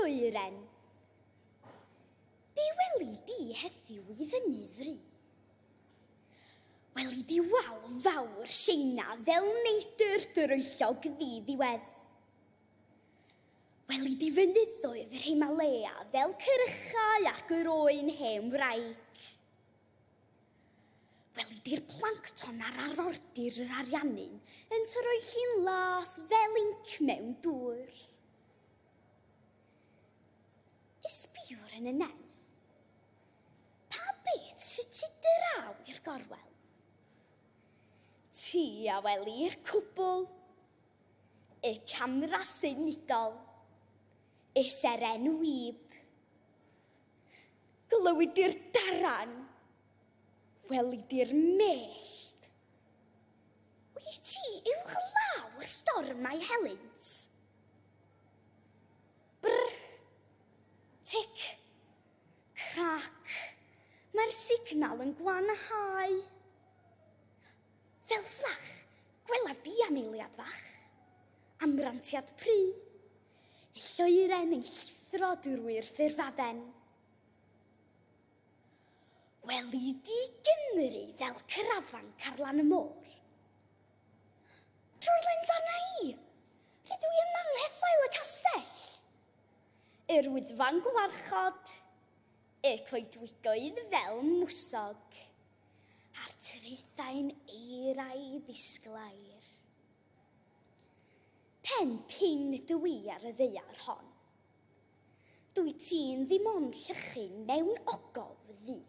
llwyren. Be weli di heddiw I fyny fri? Weli di wal fawr Seina fel neidr dryllog ddi-ddiwedd. Weli di fynyddoedd yr Himalaya fel cyrchau ac yr oen hen wraig. Weli di'r plancton ar arfordir yr ariannyn yn troi llun las fel inc mewn dŵr. Ysbiwr yn y nen. Pa beth sydd ti draw i'r gorwel? Ti a weli'r cwbl, y camera symudol, y seren wyb. Glywyd i'r daran, welid i'r mellt. Wy ti uwch law y stormau helynt? Brr, tic, crac, mae'r signal yn gwanhau. Fel fflach, gwelaf di am eiliad fach, amrantiad pry, y llwyren yn llithro drwy'r ffurfadden. Weli di Gymru fel crafanc ar lan y môr. Trwy'r dan I, rydw I yn manghesail y castell. Yr wyddfa'n gwarchod, y coedwigoedd fel mwsog, a'r traethau'n eirau ddisglair. Pen pin dwi ar y ddaear hon. Dwi ti'n ddim ond llychyn mewn ogof ddi.